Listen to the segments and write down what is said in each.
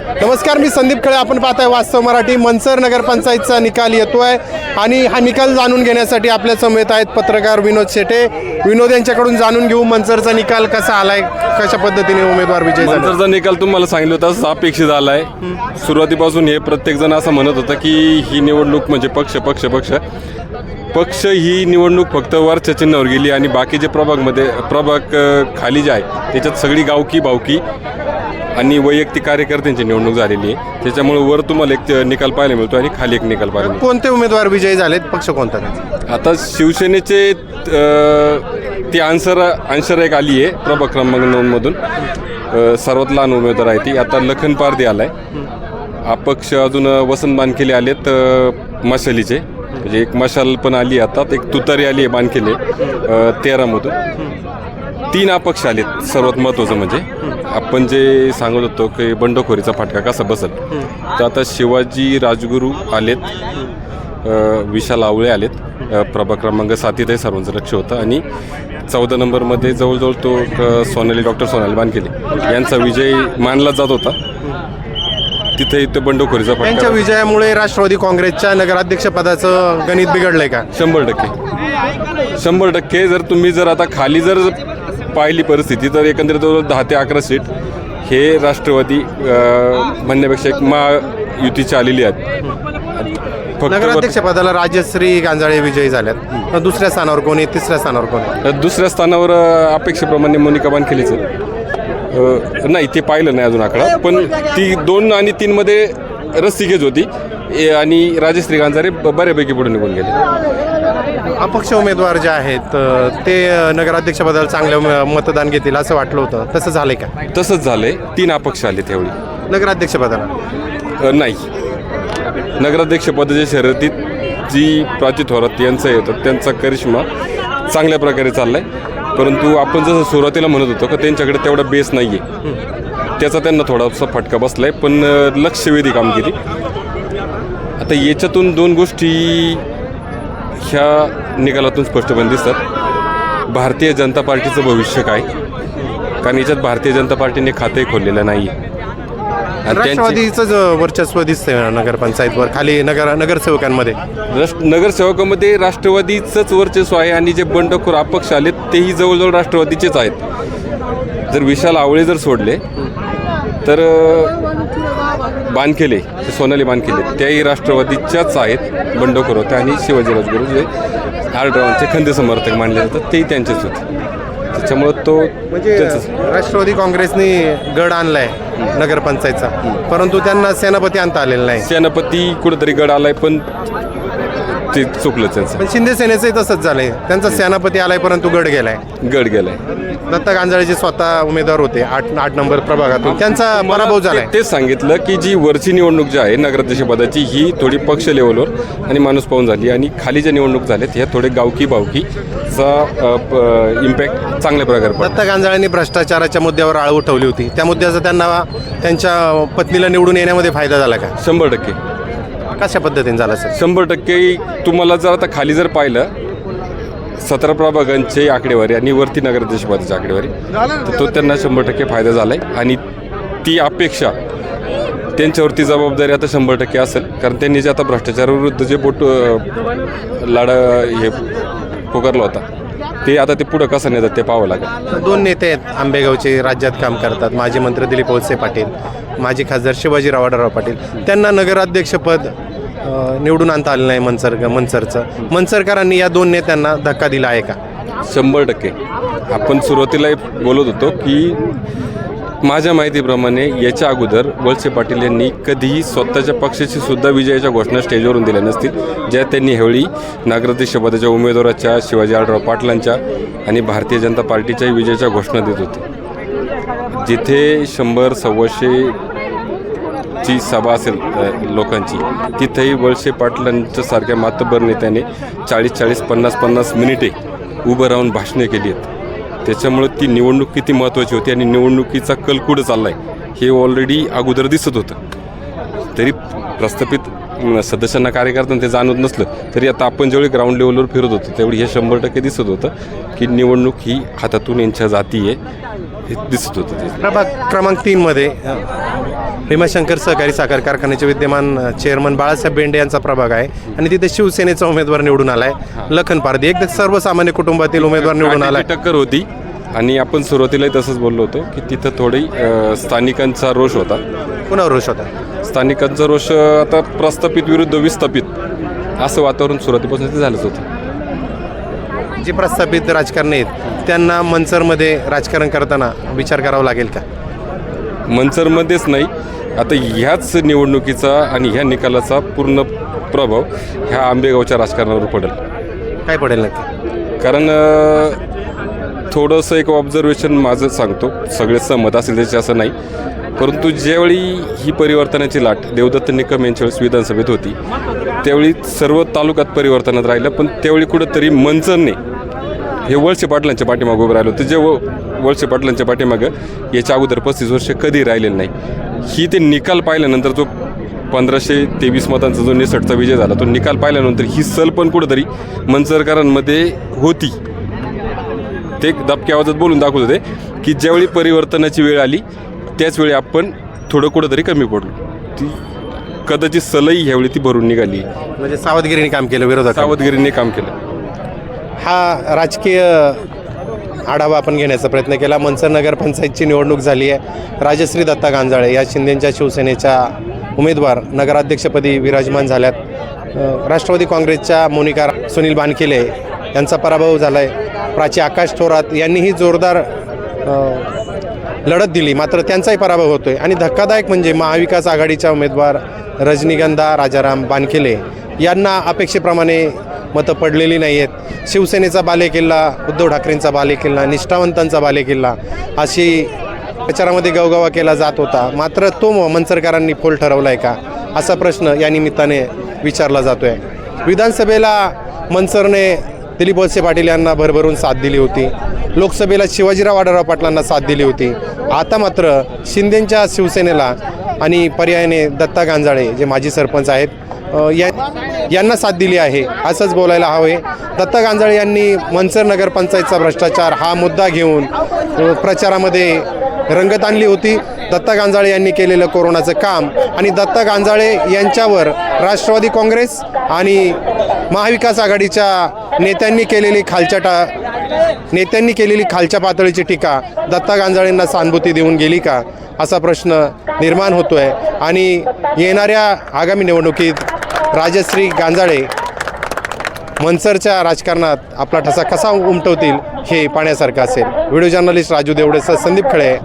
नमस्कार, मी संदीप खळे. आपण पाहताय वास्तव मराठी. मनसर नगरपंचायतचा निकाल येतोय आणि हा निकाल जाणून घेण्यासाठी आपल्या समेत आहेत पत्रकार विनोद शेटे. विनोद यांच्याकडून जाणून घेऊ मनसरचा निकाल कसा आलाय, कशा पद्धतीने उमेदवार विजयी झाले. मनसरचा निकाल तुम्हाला सांगितलं होतं अपेक्षित आलाय. सुरुवातीपासून हे प्रत्येक जण असं म्हणत होतं की ही निवडणूक म्हणजे पक्ष ही निवडणूक फक्त वरच्या चिन्हावर गेली आणि बाकीचे प्रभाग खाली जे आहे त्याच्यात सगळी गावकी भावकी आणि वैयक्तिक कार्यकर्त्यांची निवडणूक झालेली आहे. त्याच्यामुळे वर तुम्हाला एक निकाल पाहायला मिळतो आणि खाली एक निकाल पाहायला मिळतो. कोणते उमेदवार विजयी झालेत, पक्ष कोणता? आता शिवसेनेचे ती आन्सर एक आली आहे प्रभाग क्रमांक 9 मधून. सर्वात लहान उमेदवार आहे ती. आता लखन पारधी आलाय. अपक्ष अजून वसंत बानखेले आलेत मशालीचे, म्हणजे एक मशाल पण आली. आता एक तुतारी आली आहे बानखेले 13 मधून. 3 अपक्ष आलेत. सर्वात महत्त्वाचं म्हणजे आपण जे सांगत होतो की बंडखोरीचा फटका कसा बसल, तर आता शिवाजी राजगुरू आलेत, विशाल आवळे आलेत. प्रभाग क्रमांक 7 सर्वांचं लक्ष होतं आणि 14 नंबरमध्ये जवळजवळ तो डॉक्टर सोनाली बानखेले यांचा विजय मानला जात होता. तिथे ते बंडखोरीचा फटका. त्यांच्या विजयामुळे राष्ट्रवादी काँग्रेसच्या नगराध्यक्षपदाचं गणित बिघडलंय का? 100%. जर आता खाली जर पाहिली परिस्थिती तर एकंदरीत 10 ते 11 सीट हे राष्ट्रवादी म्हणण्यापेक्षा एक महायुतीची आलेली आहेत. नगराध्यक्ष पदाला राजश्री गांजाळे विजयी झाल्यात. दुसऱ्या स्थानावर कोणी, तिसऱ्या स्थानावर कोणी? दुसऱ्या स्थानावर अपेक्षेप्रमाणे मोनिका बानखेलेचं नाही, ते पाहिलं नाही अजून आकडा, पण ती 2 आणि 3 मध्ये रस्सीखेच होती आणि राजश्री गांजारे बऱ्यापैकी पुढे निघून गेले. अपक्ष उमेदवार जे आहेत ते नगराध्यक्षपदाला चांगलं मतदान घेतील असं वाटलं होतं, तसं झालंय का? तसंच झालंय. 3 अपक्ष आले त्यावेळी नगराध्यक्षपदाला. नाही, नगराध्यक्षपदाच्या शर्यतीत जी प्राची थोरात यांचं येतं त्यांचा करिश्मा चांगल्या प्रकारे चाललाय. परंतु आपण जसं सुरुवातीला म्हणत होतो की त्यांच्याकडे तेवढा बेस नाही आहे, त्याचा त्यांना थोडासा फटका बसलाय. पण लक्षवेधी कामगिरी. आता याच्यातून 2 गोष्टी ह्या निकालातून स्पष्टपणे दिसतात. भारतीय जनता पार्टीचं भविष्य काय, कारण याच्यात भारतीय जनता पार्टीने खाते खोललेलं नाही आहे. राष्ट्रवादीचंच वर्चस्व दिसतंय नगरपंचायतवर, खाली नगरसेवकांमध्ये. नगरसेवकांमध्ये राष्ट्रवादीचंच वर्चस्व आहे आणि जे बंडखोर अपक्ष आलेत तेही जवळजवळ राष्ट्रवादीचेच आहेत. जर विशाल आवळे जर सोडले तर बानखेले, सोनाली बानखेले त्याही राष्ट्रवादीच्याच आहेत बंडखोर होते आणि शिवाजी राजगुरू जे आरड्रावांचे खंदे समर्थक मानले जातात तेही त्यांचेच होते. त्याच्यामुळं तो म्हणजे राष्ट्रवादी काँग्रेसने गड आणलाय नगरपंचायतचा, परंतु त्यांना सेनापती आणता आलेला नाही. सेनापती कुठेतरी गड आलाय पण ते चुकलं त्यांचं. पण शिंदे सेनेचंही तसंच झालंय. त्यांचा सेनापती आलाय परंतु गड गेलाय. दत्ता गांजाळे स्वतः उमेदवार होते 8 नंबर प्रभागातून, त्यांचा पराभव झालाय. तेच सांगितलं की जी वरची निवडणूक जी आहे नगराध्यक्ष पदाची ही थोडी पक्ष लेवलवर आणि माणूस पाहून झाली आणि खाली ज्या निवडणूक झाल्यात ह्या थोडे गावकी भावकीचा इम्पॅक्ट चांगल्या प्रकारे पडला. दत्ता गांजाळेंनी भ्रष्टाचाराच्या मुद्द्यावर आळ उठवली होती. त्या मुद्द्याचा त्यांना त्यांच्या पत्नीला निवडून येण्यामध्ये फायदा झाला का? 100%. कशा पद्धतीने झाला सर? 100%. तुम्हाला जर आता खाली जर पाहिलं 17 प्रभागांची आकडेवारी आणि वरती नगराध्यक्षपदाची आकडेवारी, तर तो त्यांना 100% फायदा झाला आहे आणि ती अपेक्षा त्यांच्यावरती जबाबदारी आता 100% असेल, कारण त्यांनी जे आता भ्रष्टाचाराविरुद्ध जे लढा हे पुकारला होता ते आता ते पुढं कसं नेतात ते पाहावं लागेल. 2 नेते आहेत आंबेगावचे, राज्यात काम करतात. माजी मंत्री दिलीप वळसे पाटील, माजी खासदार शिवाजीराव आढळराव पाटील. त्यांना नगराध्यक्षपद निवडून आणता आलं नाही मनसरचं. मनसरकरांनी या 2 नेत्यांना धक्का दिला आहे का? 100%. आपण सुरुवातीला बोलत होतो की माझ्या माहितीप्रमाणे याच्या अगोदर वळसे पाटील यांनी कधीही स्वतःच्या पक्षाची सुद्धा विजयाच्या घोषणा स्टेजवरून दिल्या नसतील, ज्या त्यांनी ह्यावेळी नगराध्यक्षपदाच्या उमेदवाराच्या शिवाजी आढळराव पाटलांच्या आणि भारतीय जनता पार्टीच्याही विजयाच्या घोषणा देत होते. जिथे 100-125 ची सभा असेल लोकांची, तिथेही वळसे पाटलांच्या सारख्या मातब्बर नेत्याने 40-40, 50-50 मिनिटे उभं राहून भाषणे केली आहेत. त्याच्यामुळे ती निवडणूक किती महत्त्वाची होती आणि निवडणुकीचा कल कुठं चालला आहे हे ऑलरेडी अगोदर दिसत होतं. तरी प्रस्थापित सदस्यांना कार्यकर्त्यांना ते जाणवत नसलं तरी आता आपण जेवढी ग्राउंड लेवलवर फिरत होतो तेवढी हे 100% दिसत होतं की निवडणूक ही हातातून यांच्या जाती आहे हे दिसत होतं ते. प्रभाग क्रमांक 3मध्ये भीमाशंकर सहकारी साखर कारखान्याचे विद्यमान चेअरमन बाळासाहेब बेंडे यांचा प्रभाग आहे आणि तिथे शिवसेनेचा उमेदवार निवडून आलाय लखन पारधी, एकदा सर्वसामान्य कुटुंबातील उमेदवार निवडून आलाय. काहीतरी टक्कर होती आणि आपण सुरुवातीलाही तसंच बोललो होतो की तिथं थोडी स्थानिकांचा रोष होता. कुणावर रोष होता? स्थानिकांचा रोष आता प्रस्थापित विरुद्ध विस्थापित असं वातावरण सुरुवातीपासून ते झालंच होतं. जे प्रस्थापित राजकारणी आहेत त्यांना मनसरमध्ये राजकारण करताना विचार करावा लागेल का? मनसरमध्येच नाही, आता ह्याच निवडणुकीचा आणि ह्या निकालाचा पूर्ण प्रभाव ह्या आंबेगावच्या राजकारणावर पडेल. काय पडेल नक्की? कारण थोडंसं एक ऑब्झर्वेशन माझं सांगतो, सगळे सहमत असेल त्याचे असं नाही, परंतु ज्यावेळी ही परिवर्तनाची लाट देवदत्त निकम यांच्या वेळेस विधानसभेत होती त्यावेळी सर्व तालुक्यात परिवर्तनात राहिलं, पण त्यावेळी कुठंतरी मनसरने हे वळसे पाटलांच्या पाठीमागं उभं राहिलं होतं. जे वळसे पाटलांच्या पाठीमागं याच्या अगोदर 35 वर्ष कधी राहिलेलं नाही. ही ते निकाल पाहिल्यानंतर जो 1523 मतांचा जो निसटचा विजय झाला तो निकाल पाहिल्यानंतर ही सल पण कुठंतरी मनसरकरांमध्ये होती. ते दबक्या आवाजात बोलून दाखवत होते की ज्यावेळी परिवर्तनाची वेळ आली त्याचवेळी आपण थोडं कुठंतरी कमी पडलो. ती कदाचित सलई ह्यावेळी ती भरून निघाली. म्हणजे सावधगिरीने काम केलं विरोधक. सावधगिरीने काम केलं. हा राजकीय आढावा आपण घेण्याचा प्रयत्न केला. मनसर नगरपंचायतची निवडणूक झाली आहे. राजश्री दत्ता गांजाळे या शिंदेच्या शिवसेनेच्या उमेदवार नगराध्यक्षपदी विराजमान झाल्यात. राष्ट्रवादी काँग्रेसच्या मोनिका सुनील बानकेले यांचा पराभव झाला आहे. प्राची आकाश थोरात यांनीही जोरदार लढत दिली, मात्र त्यांचाही पराभव होतो आहे. आणि धक्कादायक म्हणजे महाविकास आघाडीच्या उमेदवार रजनीगंधा राजाराम बानकेले यांना अपेक्षेप्रमाणे मतं पडलेली नाही आहेत. शिवसेनेचा बालेकिल्ला, उद्धव ठाकरेंचा बालेकिल्ला, निष्ठावंतांचा बालेकिल्ला अशी प्रचारामध्ये गवगवा केला जात होता, मात्र तो मनसरकरांनी फोल ठरवला आहे का असा प्रश्न या निमित्ताने विचारला जातो आहे. विधानसभेला मनसरने दिलीप वळसे पाटील यांना भरभरून साथ दिली होती. लोकसभेला शिवाजीराव आढळराव पाटलांना साथ दिली होती. आता मात्र शिंदेंच्या शिवसेनेला आणि पर्यायाने दत्ता गांजाळे जे माजी सरपंच आहेत यांना साथ दिली आहे असंच बोलायला हवे. दत्ता गांजाळे यांनी मनसर नगरपंचायतचा भ्रष्टाचार हा मुद्दा घेऊन प्रचारामध्ये रंगत आणली होती. दत्ता गांजाळे यांनी केलेलं कोरोनाचं काम आणि दत्ता गांजाळे यांच्यावर राष्ट्रवादी काँग्रेस आणि महाविकास आघाडीच्या नेत्यांनी केलेली खालच्या पातळीची टीका दत्ता गांजाळेंना सहानुभूती देऊन गेली का असा प्रश्न निर्माण होतो आहे. आणि येणाऱ्या आगामी निवडणुकीत राजश्री गांजाळे मनसरच्या राजकारणात आपला ठसा कसा उमटवतील हे पाहण्यासारखं असेल. व्हिडिओ जर्नलिस्ट राजू देवडेसह संदीप खळे,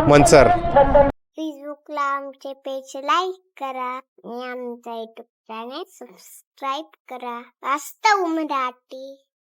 मनसर. फेसबुकला आमचे पेज लाईक करा आणि आमचा युट्यूब चॅनेल सबस्क्राईब करा. वास्तव मराठी.